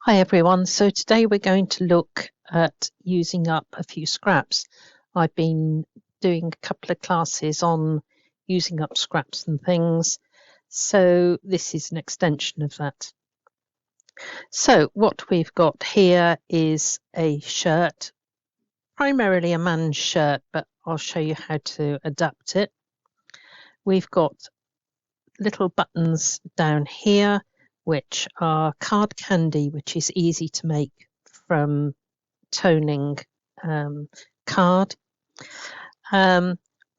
Hi everyone, so today we're going to look at using up a few scraps. I've been doing a couple of classes on using up scraps and things, so this is an extension of that. So what we've got here is a shirt, primarily a man's shirt, but I'll show you how to adapt it. We've got little buttons down here which are card candy, which is easy to make from toning card.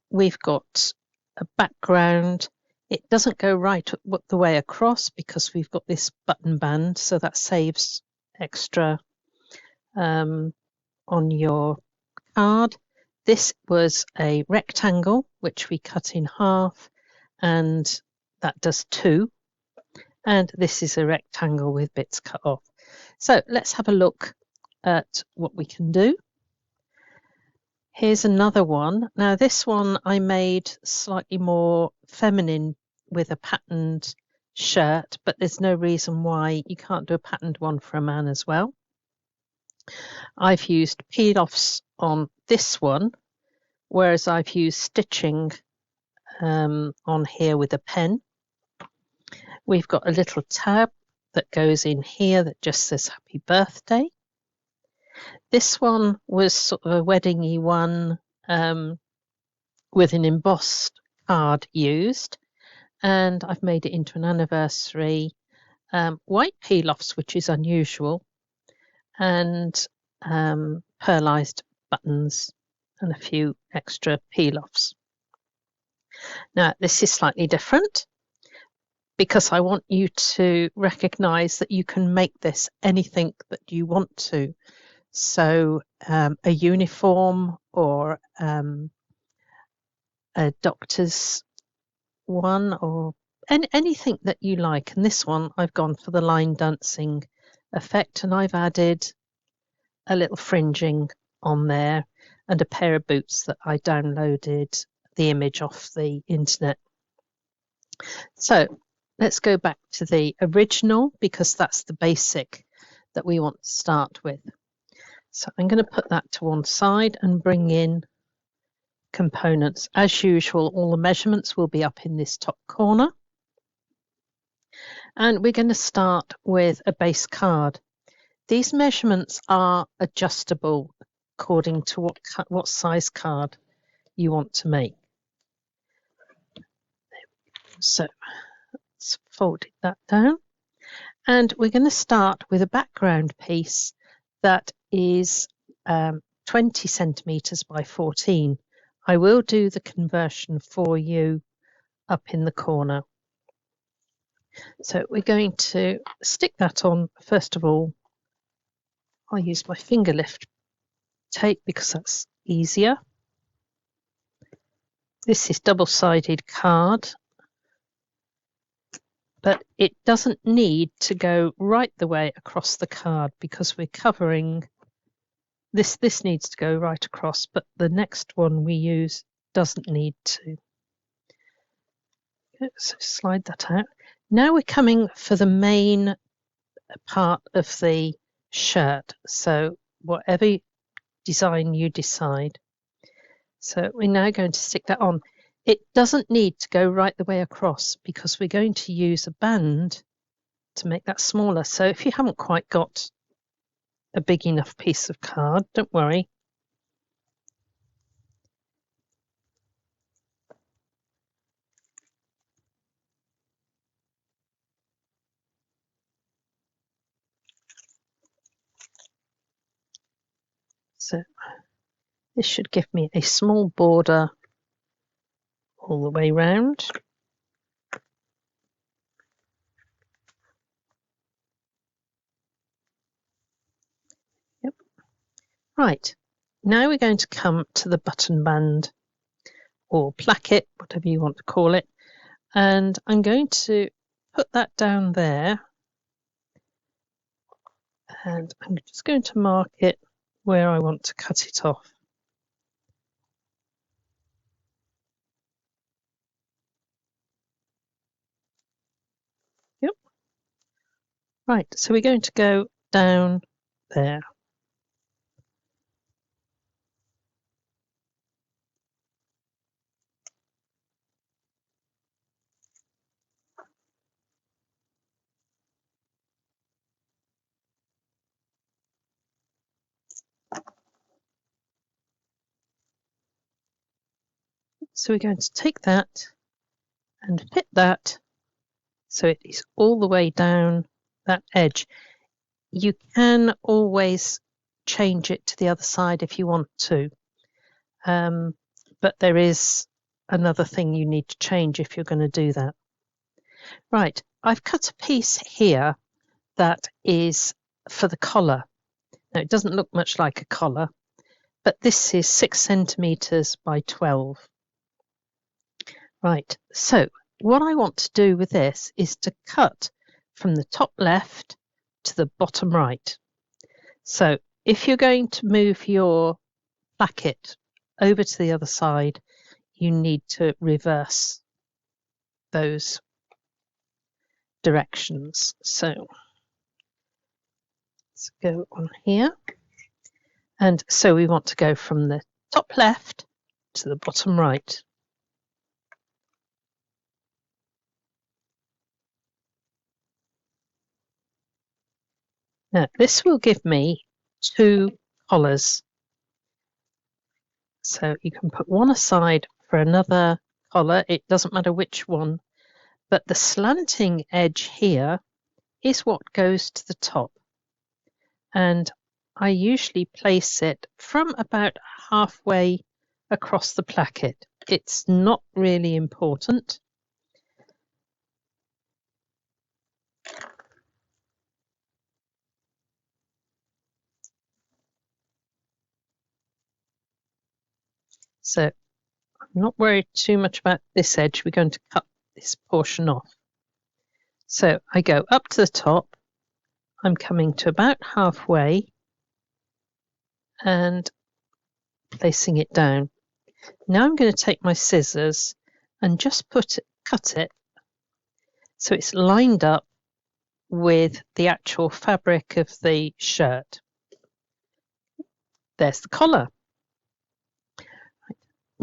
We've got a background. It doesn't go right the way across because we've got this button band, so that saves extra on your card. This was a rectangle which we cut in half, and that does 2. And this is a rectangle with bits cut off. So let's have a look at what we can do. Here's another one. Now this one I made slightly more feminine with a patterned shirt, but there's no reason why you can't do a patterned one for a man as well. I've used peel-offs on this one, whereas I've used stitching on here with a pen. We've got a little tab that goes in here that just says happy birthday. This one was sort of a wedding-y one with an embossed card used, and I've made it into an anniversary. White peel-offs, which is unusual, and pearlized buttons and a few extra peel-offs. Now this is slightly different because I want you to recognize that you can make this anything that you want to. So a uniform or a doctor's one or anything that you like. And this one I've gone for the line dancing effect, and I've added a little fringing on there and a pair of boots that I downloaded the image off the internet. So let's go back to the original because that's the basic that we want to start with. So I'm going to put that to one side and bring in components. As usual, all the measurements will be up in this top corner. And we're going to start with a base card. These measurements are adjustable according to what size card you want to make. So let's fold that down. And we're going to start with a background piece that is 20 centimeters by 14. I will do the conversion for you up in the corner. So we're going to stick that on. First of all, I'll use my finger lift tape because that's easier. This is double-sided card, but it doesn't need to go right the way across the card because we're covering this. This needs to go right across, but the next one we use doesn't need to. Okay, so slide that out. Now we're coming for the main part of the shirt, so whatever design you decide. So we're now going to stick that on. It doesn't need to go right the way across because we're going to use a band to make that smaller. So if you haven't quite got a big enough piece of card, don't worry. So this should give me a small border all the way round. Yep. Right, now we're going to come to the button band or placket, whatever you want to call it. And I'm going to put that down there. And I'm just going to mark it where I want to cut it off. Yep. Right, so we're going to go down there. So we're going to take that and fit that so it is all the way down that edge. You can always change it to the other side if you want to, but there is another thing you need to change if you're going to do that. Right, I've cut a piece here that is for the collar. Now it doesn't look much like a collar, but this is 6 centimeters by 12. Right, so what I want to do with this is to cut from the top left to the bottom right. So if you're going to move your placket over to the other side, you need to reverse those directions. So let's go on here. And so we want to go from the top left to the bottom right. Now, this will give me 2 collars. So you can put one aside for another collar. It doesn't matter which one, but the slanting edge here is what goes to the top. And I usually place it from about halfway across the placket. It's not really important. So I'm not worried too much about this edge. We're going to cut this portion off. So I go up to the top. I'm coming to about halfway and placing it down. Now I'm going to take my scissors and just cut it so it's lined up with the actual fabric of the shirt. There's the collar.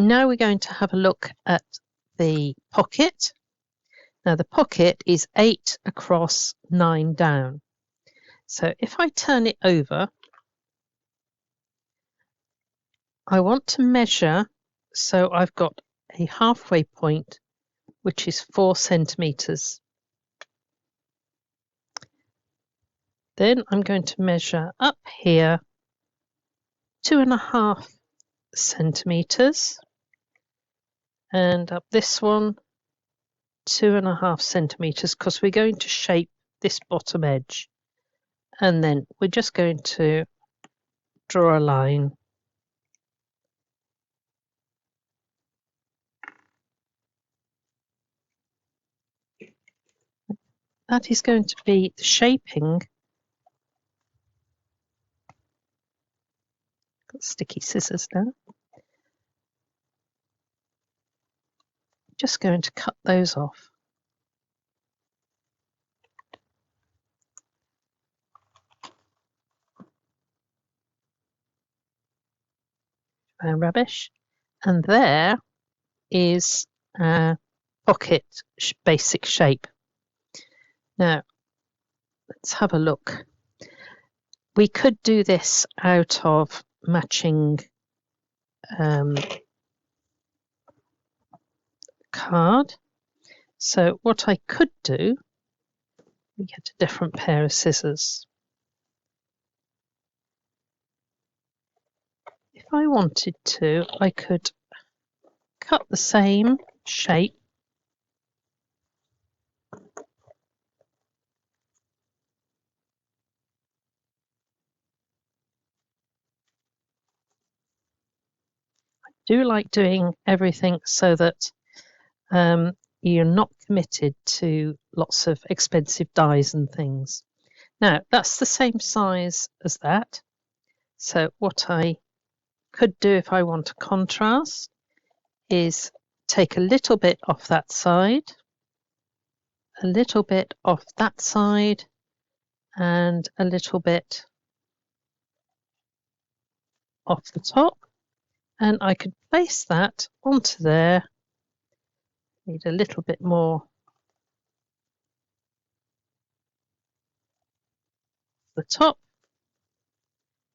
Now we're going to have a look at the pocket. Now the pocket is 8 across, 9 down. So if I turn it over, I want to measure, so I've got a halfway point, which is 4 centimeters. Then I'm going to measure up here 2.5 centimeters, and up this one 2.5 centimeters, because we're going to shape this bottom edge, and then we're just going to draw a line. That is going to be the shaping. Got sticky scissors now. Just going to cut those off. Rubbish. And there is our pocket basic shape. Now, let's have a look. We could do this out of matching card. So what I could do, we get a different pair of scissors. If I wanted to, I could cut the same shape do like doing everything so that you're not committed to lots of expensive dyes and things. Now, that's the same size as that. So what I could do if I want a contrast is take a little bit off that side, a little bit off that side, and a little bit off the top, and I could place that onto there. Need a little bit more the top.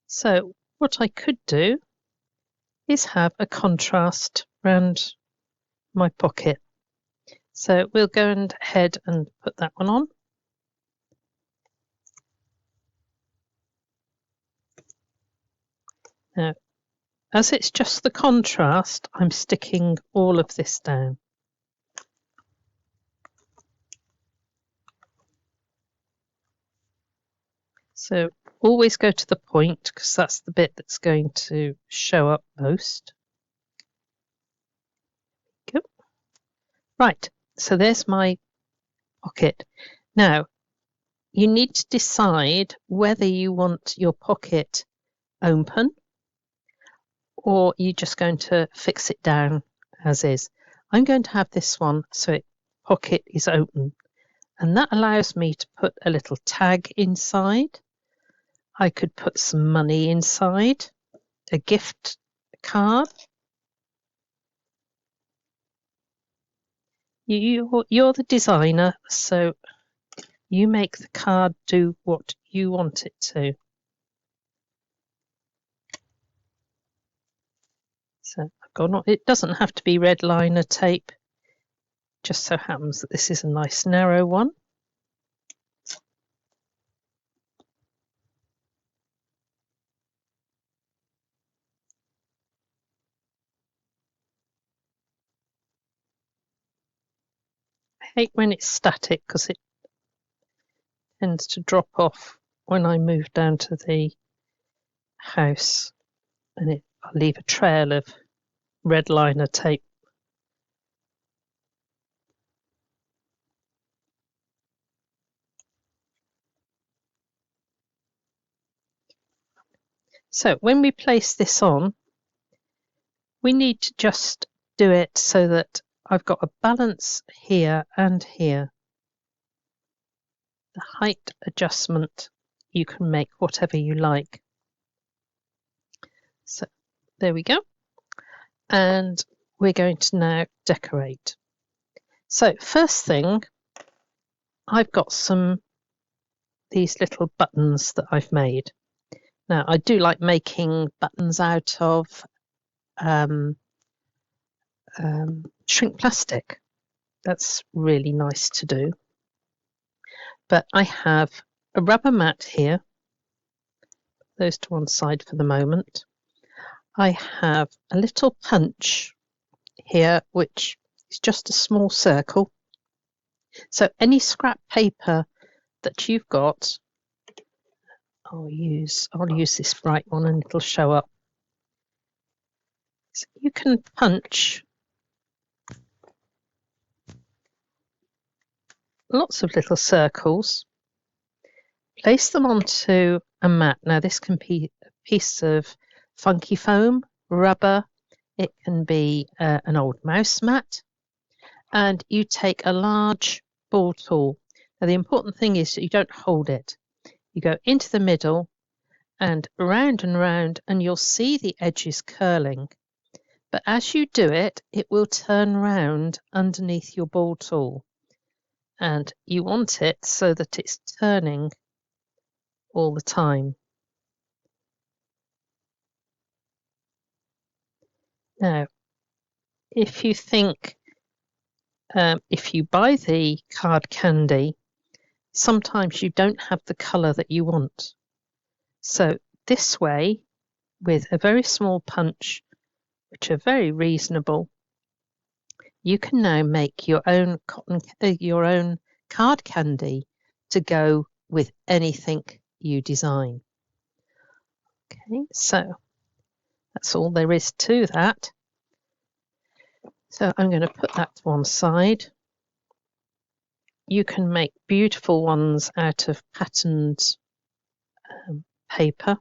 So what I could do is have a contrast around my pocket. So we'll go ahead and put that one on. Now, as it's just the contrast, I'm sticking all of this down. So always go to the point, because that's the bit that's going to show up most. Good. Right, so there's my pocket. Now, you need to decide whether you want your pocket open or you're just going to fix it down as is. I'm going to have this one so it pocket is open, and that allows me to put a little tag inside. I could put some money inside, a gift card. You're the designer, so you make the card do what you want it to. So I've got on, it doesn't have to be red liner tape. Just so happens that this is a nice narrow one. I hate when it's static because it tends to drop off when I move down to the house, and I'll leave a trail of red liner tape. So when we place this on, we need to just do it so that I've got a balance here and here. The height adjustment, you can make whatever you like. So there we go. And we're going to now decorate. So first thing, I've got these little buttons that I've made. Now I do like making buttons out of shrink plastic. That's really nice to do. But I have a rubber mat here. Those to one side for the moment. I have a little punch here, which is just a small circle. So any scrap paper that you've got, I'll use this bright one and it'll show up. So you can punch lots of little circles, place them onto a mat. Now this can be a piece of funky foam, rubber, it can be an old mouse mat, and you take a large ball tool. Now the important thing is that you don't hold it. You go into the middle and round, and you'll see the edges curling. But as you do it, it will turn round underneath your ball tool. And you want it so that it's turning all the time. Now, if you think, if you buy the card candy, sometimes you don't have the colour that you want. So this way, with a very small punch, which are very reasonable, you can now make your own card candy to go with anything you design. Okay, so that's all there is to that. So I'm going to put that to one side. You can make beautiful ones out of patterned paper.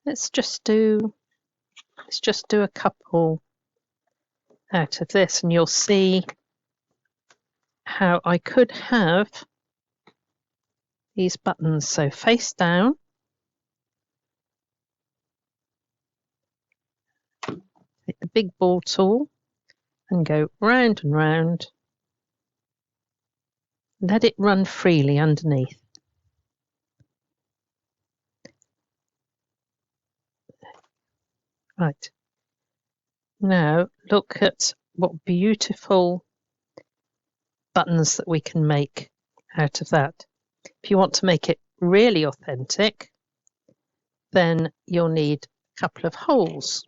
Let's just do a couple out of this, and you'll see how I could have these buttons, so face down. Take the big ball tool and go round and round. Let it run freely underneath. Right. Now look at what beautiful buttons that we can make out of that. If you want to make it really authentic, then you'll need a couple of holes.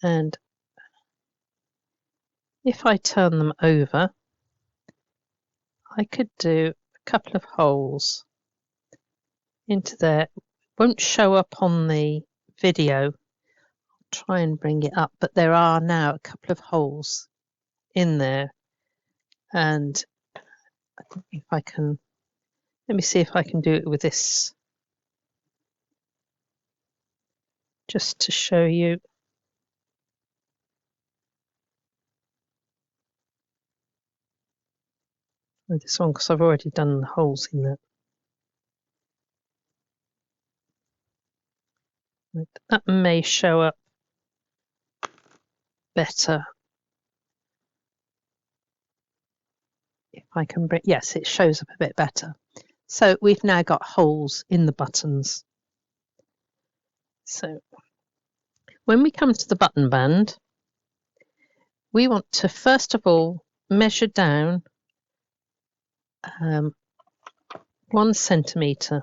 And if I turn them over, I could do a couple of holes into there. It won't show up on the video. I'll try and bring it up, but there are now a couple of holes in there. And if I can, let me see if I can do it with this, just to show you. With this one, because I've already done the holes in that. That may show up better. If I can bring, yes, it shows up a bit better. So we've now got holes in the buttons. So when we come to the button band, we want to first of all measure down 1 centimetre.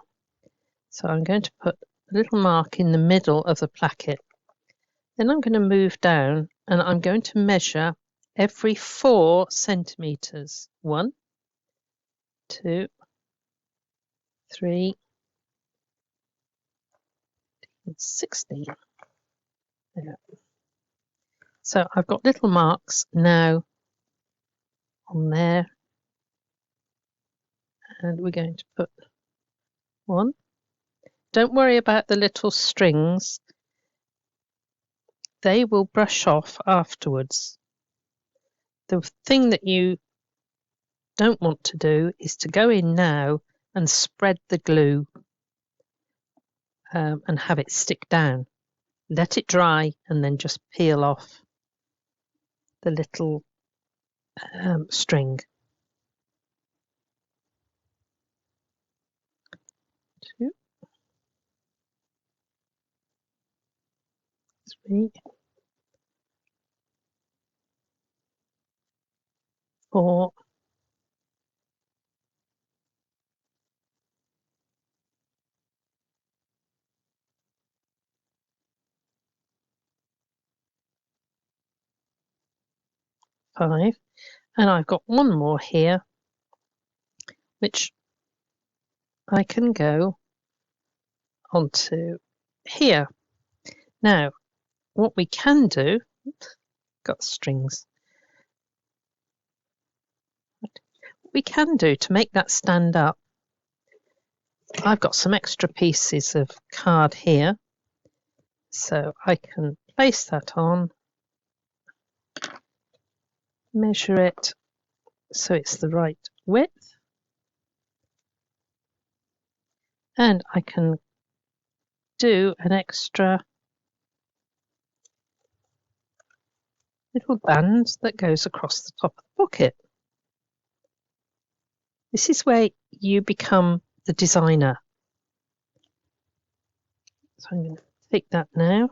So I'm going to put a little mark in the middle of the placket. Then I'm going to move down and I'm going to measure every 4 centimetres. 1, 2, 3, 16. There. So I've got little marks now on there. And we're going to put 1. Don't worry about the little strings. They will brush off afterwards. The thing that you don't want to do is to go in now and spread the glue and have it stick down. Let it dry and then just peel off the little string. 2, 3, 4, 5, and I've got one more here which I can go onto here. Now what we can do, got strings, what we can do to make that stand up, I've got some extra pieces of card here, so I can place that on, measure it so it's the right width, and I can do an extra little band that goes across the top of the pocket. This is where you become the designer. So I'm going to take that now.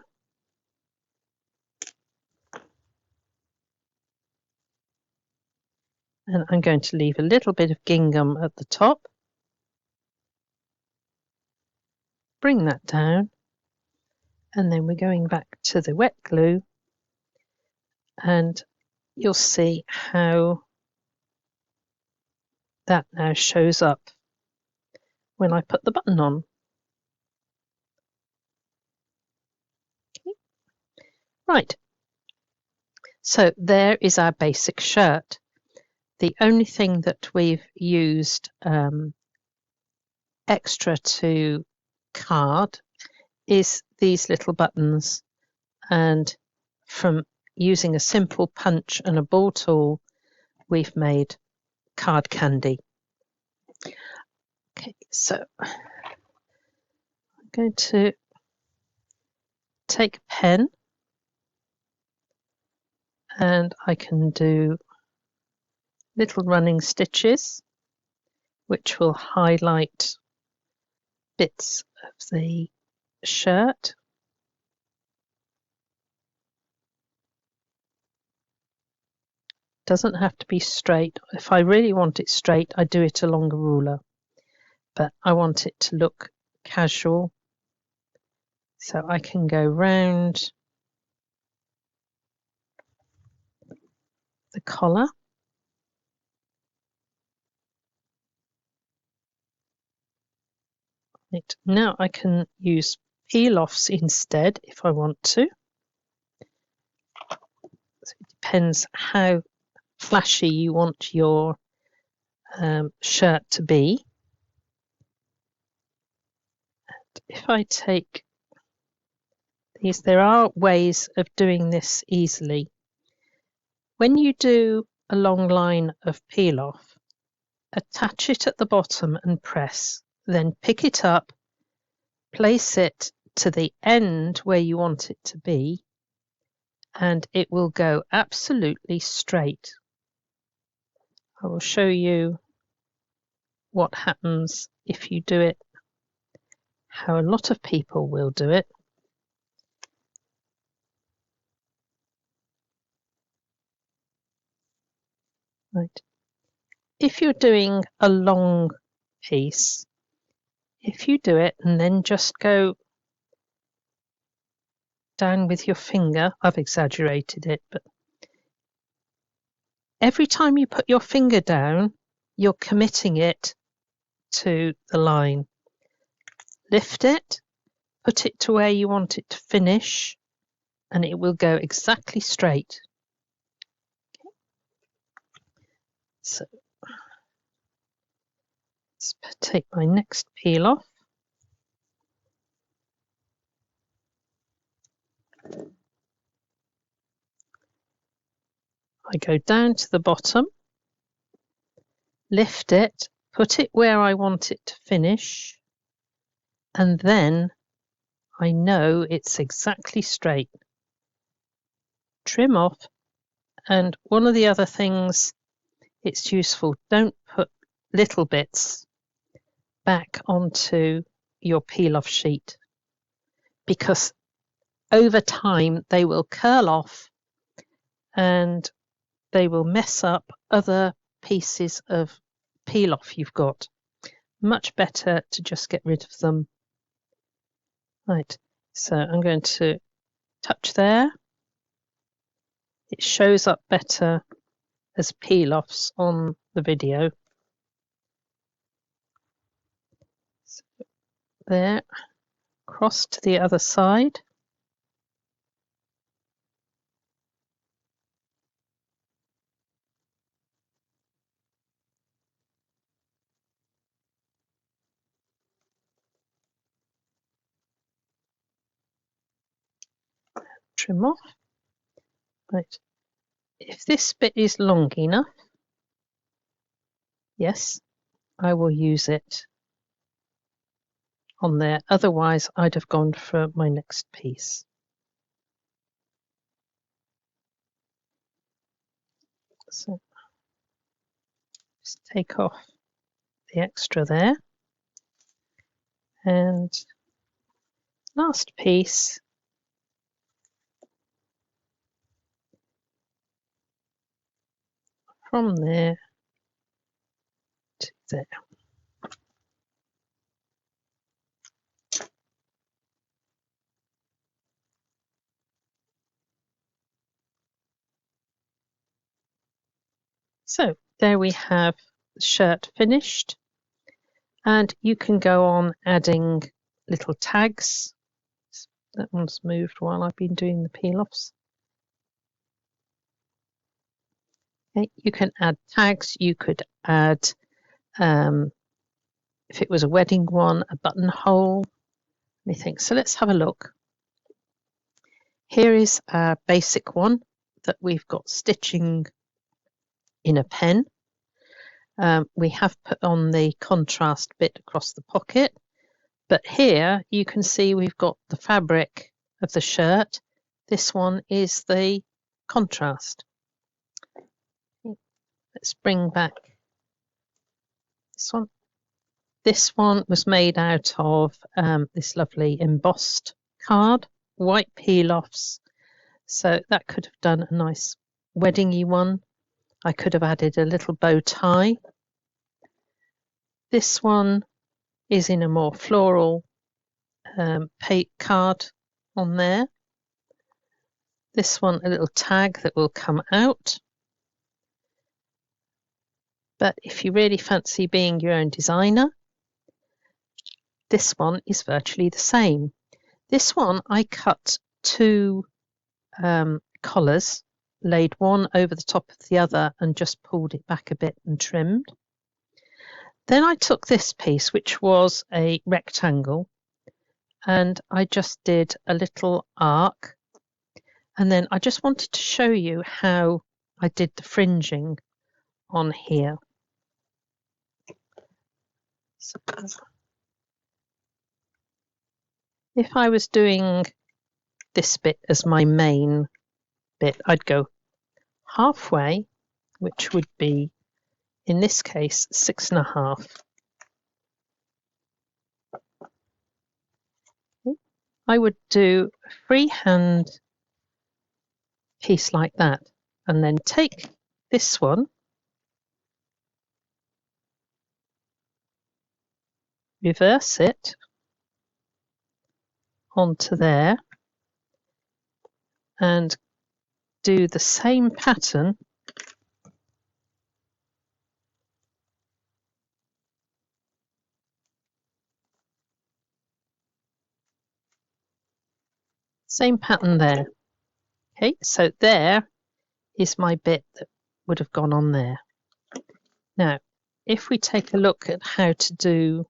And I'm going to leave a little bit of gingham at the top. Bring that down. And then we're going back to the wet glue. And you'll see how that now shows up when I put the button on. Okay. Right. So there is our basic shirt. The only thing that we've used extra to card is these little buttons, and from using a simple punch and a ball tool we've made card candy. Okay, so I'm going to take a pen and I can do little running stitches which will highlight bits of the shirt. Doesn't have to be straight. If I really want it straight, I do it along a ruler, but I want it to look casual, so I can go round the collar. Right. Now I can use peel-offs instead if I want to. So it depends how flashy you want your shirt to be. And if I take these, there are ways of doing this easily. When you do a long line of peel-off, attach it at the bottom and press, then pick it up, place it to the end where you want it to be, and it will go absolutely straight. I will show you what happens if you do it how a lot of people will do it. Right. If you're doing a long piece, if you do it and then just go down with your finger, I've exaggerated it, but every time you put your finger down, you're committing it to the line. Lift it, put it to where you want it to finish, and it will go exactly straight. Okay. So let's take my next peel off. I go down to the bottom, lift it, put it where I want it to finish, and then I know it's exactly straight. Trim off, and one of the other things it's useful, don't put little bits back onto your peel-off sheet, because over time they will curl off and they will mess up other pieces of peel-off you've got. Much better to just get rid of them. Right, so I'm going to touch there. It shows up better as peel-offs on the video. So there, cross to the other side. Trim off. Right. If this bit is long enough, yes, I will use it on there. Otherwise, I'd have gone for my next piece. So just take off the extra there. And last piece. From there to there. So there we have the shirt finished, and you can go on adding little tags. That one's moved while I've been doing the peel-offs. Okay, you can add tags, you could add, if it was a wedding one, a buttonhole, anything. So let's have a look. Here is our basic one that we've got stitching in a pen. We have put on the contrast bit across the pocket, but here you can see we've got the fabric of the shirt. This one is the contrast. Let's bring back this one. This one was made out of this lovely embossed card, white peel-offs. So that could have done a nice weddingy one. I could have added a little bow tie. This one is in a more floral card on there. This one, a little tag that will come out. But if you really fancy being your own designer, this one is virtually the same. This one I cut two collars, laid one over the top of the other and just pulled it back a bit and trimmed. Then I took this piece, which was a rectangle, and I just did a little arc. And then I just wanted to show you how I did the fringing on here. So if I was doing this bit as my main bit, I'd go halfway, which would be, in this case, 6.5. I would do a freehand piece like that, and then take this one, reverse it onto there, and do the same pattern there. Okay, so there is my bit that would have gone on there. Now, if we take a look at how to do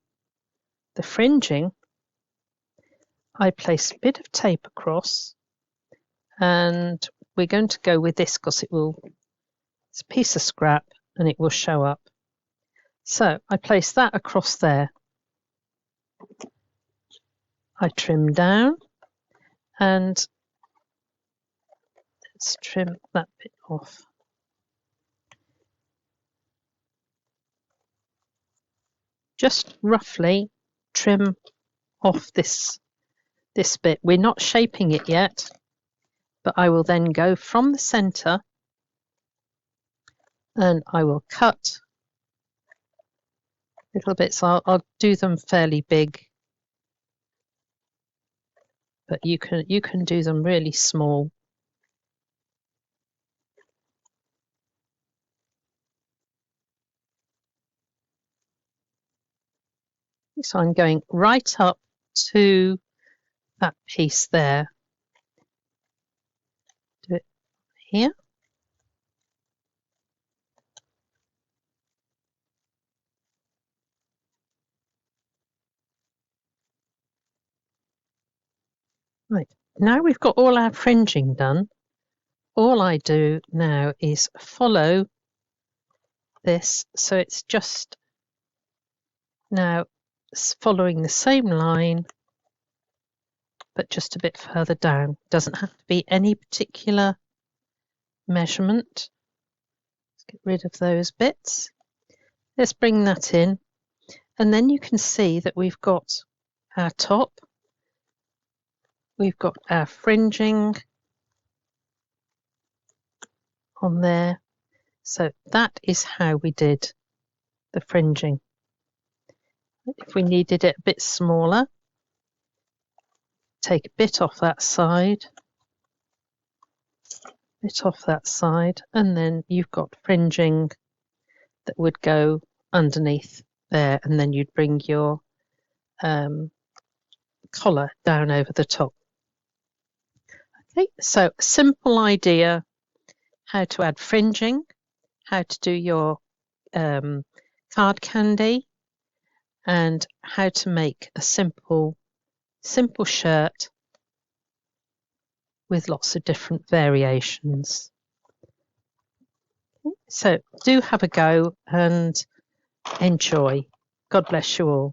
the fringing, I place a bit of tape across, and we're going to go with this because it's a piece of scrap and it will show up. So I place that across there. I trim down, and let's trim that bit off. Just roughly trim off this bit. We're not shaping it yet, but I will then go from the center and I will cut little bits. I'll do them fairly big, but you can do them really small. So I'm going right up to that piece there. Do it here. Right, now we've got all our fringing done. All I do now is follow this, so it's just now following the same line, but just a bit further down. Doesn't have to be any particular measurement. Let's get rid of those bits. Let's bring that in, and then you can see that we've got our top, we've got our fringing on there. So that is how we did the fringing. If we needed it a bit smaller, take a bit off that side, and then you've got fringing that would go underneath there, and then you'd bring your collar down over the top. Okay, so simple idea how to add fringing, how to do your card candy, and how to make a simple shirt with lots of different variations. Okay, so do have a go, and Enjoy. God bless you all.